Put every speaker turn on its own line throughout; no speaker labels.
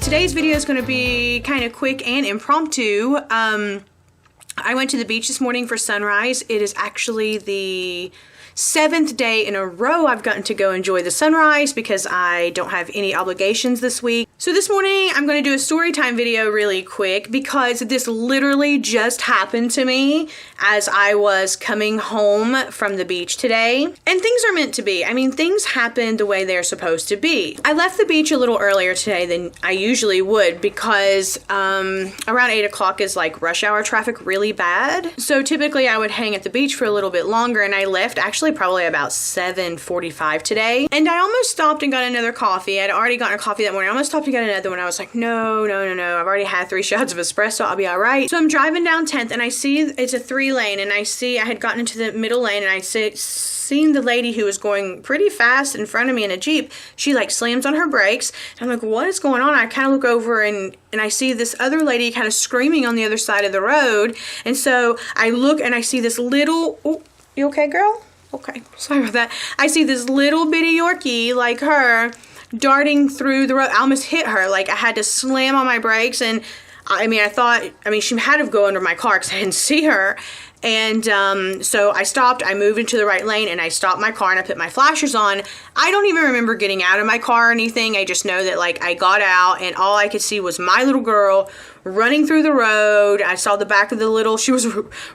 today's video is going to be kind of quick and impromptu. I went to the beach this morning for sunrise. It is actually the 7th day in a row I've gotten to go enjoy the sunrise because I don't have any obligations this week. So this morning I'm going to do a story time video really quick because this literally just happened to me as I was coming home from the beach today. And things are meant to be. I mean, things happen the way they're supposed to be. I left the beach a little earlier today than I usually would because around 8 o'clock is like rush hour traffic really bad. So typically I would hang at the beach for a little bit longer, and I left actually probably about 7:45 today. And I almost stopped and got another coffee. I'd already gotten a coffee that morning. I almost stopped to get another one. I was like, no. I've already had 3 shots of espresso. I'll be all right. So I'm driving down 10th and I see it's a 3-lane, and I had gotten into the middle lane, and I seen the lady who was going pretty fast in front of me in a Jeep. She like slams on her brakes. And I'm like, what is going on? I kind of look over and I see this other lady kind of screaming on the other side of the road. And so I look and I see this little, oh, you okay, girl? Okay, sorry about that. I see this little bitty Yorkie like her darting through the road. I almost hit her. Like I had to slam on my brakes, and I mean, she had to go under my car because I didn't see her. And so I stopped, I moved into the right lane, and I stopped my car and I put my flashers on. I don't even remember getting out of my car or anything. I just know that like I got out and all I could see was my little girl running through the road. I saw the back of the little, she was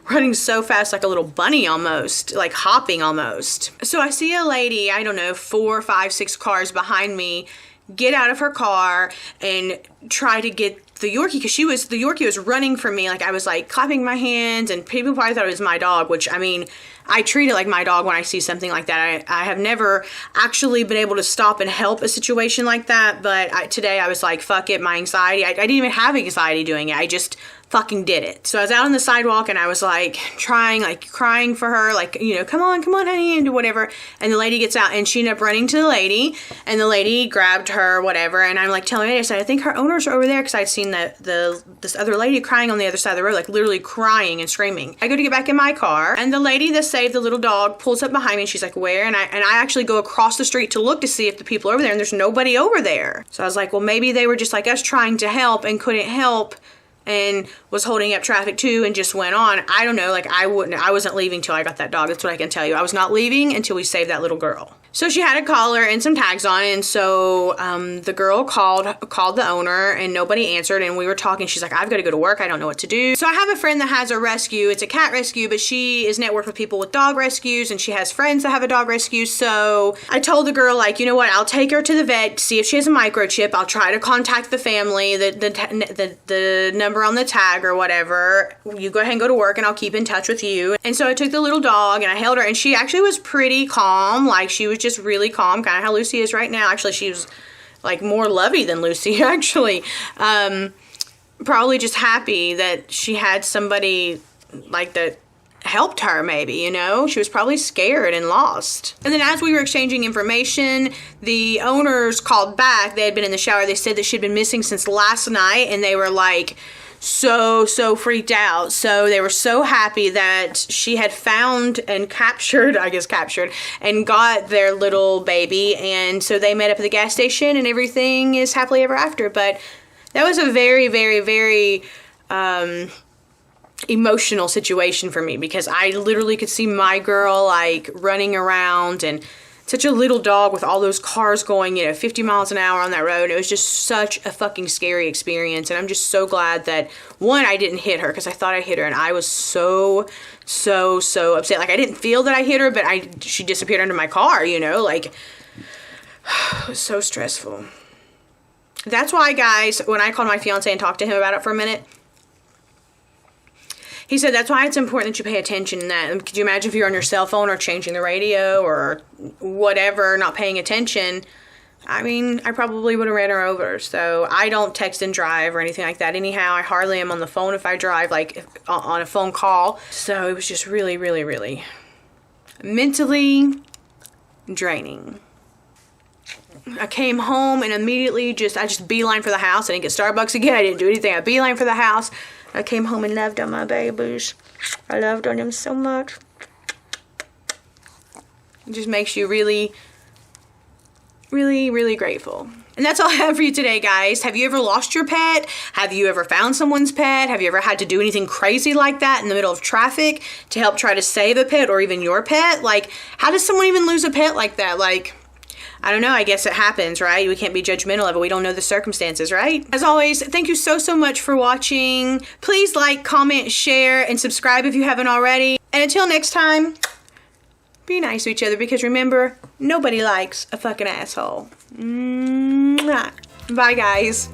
running so fast like a little bunny almost, like hopping almost. So I see a lady, I don't know, 4, 5, 6 cars behind me get out of her car and try to get the Yorkie, because the Yorkie was running from me. Like I was like clapping my hands, and people probably thought it was my dog, which I mean, I treat it like my dog when I see something like that. I have never actually been able to stop and help a situation like that, but today I was like, fuck it, my anxiety. I didn't even have anxiety doing it. I just fucking did it. So I was out on the sidewalk and I was like crying for her, like, you know, come on honey, and do whatever. And the lady gets out and she ended up running to the lady, and the lady grabbed her, whatever. And I'm like telling her, I said, I think her owners are over there, because I'd seen this other lady crying on the other side of the road, like literally crying and screaming. I go to get back in my car, and the lady that saved the little dog pulls up behind me, and she's like, where? And I actually go across the street to look to see if the people are over there, and there's nobody over there. So I was like, well, maybe they were just like us trying to help and couldn't help and was holding up traffic too and just went on. I don't know, like I wasn't leaving till I got that dog. That's what I can tell you. I was not leaving until we saved that little girl. So she had a collar and some tags on, and so the girl called the owner, and nobody answered, and we were talking. She's like, I've got to go to work. I don't know what to do. So I have a friend that has a rescue. It's a cat rescue, but she is networked with people with dog rescues, and she has friends that have a dog rescue. So I told the girl, like, you know what? I'll take her to the vet, see if she has a microchip. I'll try to contact the family, the number on the tag or whatever. You go ahead and go to work, and I'll keep in touch with you. And so I took the little dog and I held her, and she actually was pretty calm. Like she was just really calm, kind of how Lucy is right now. Actually, she was like more lovey than Lucy, actually. Probably just happy that she had somebody like that helped her, maybe, you know? She was probably scared and lost. And then as we were exchanging information, the owners called back. They had been in the shower. They said that she'd been missing since last night, and they were like so freaked out. So they were so happy that she had found and captured and got their little baby. And so they met up at the gas station, and everything is happily ever after. But that was a very, very, very emotional situation for me, because I literally could see my girl like running around, and such a little dog with all those cars going, you know, 50 miles an hour on that road. It was just such a fucking scary experience. And I'm just so glad that, one, I didn't hit her, because I thought I hit her, and I was so upset. Like I didn't feel that I hit her, but she disappeared under my car, you know, like it was so stressful. That's why, guys, when I called my fiance and talked to him about it for a minute, he said that's why it's important that you pay attention to that. Could you imagine if you're on your cell phone or changing the radio or whatever, not paying attention? I mean, I probably would have ran her over. So I don't text and drive or anything like that anyhow. I hardly am on the phone if I drive, like on a phone call. So it was just really, really, really mentally draining. I came home and immediately I just beeline for the house. I didn't get Starbucks again. I didn't do anything. I beeline for the house. I came home and loved on my babies. I loved on them so much. It just makes you really, really, really grateful. And that's all I have for you today, guys. Have you ever lost your pet? Have you ever found someone's pet? Have you ever had to do anything crazy like that in the middle of traffic to help try to save a pet or even your pet? Like, how does someone even lose a pet like that? Like, I don't know, I guess it happens, right? We can't be judgmental of it. We don't know the circumstances, right? As always, thank you so, so much for watching. Please like, comment, share, and subscribe if you haven't already. And until next time, be nice to each other, because remember, nobody likes a fucking asshole. Mwah. Bye, guys.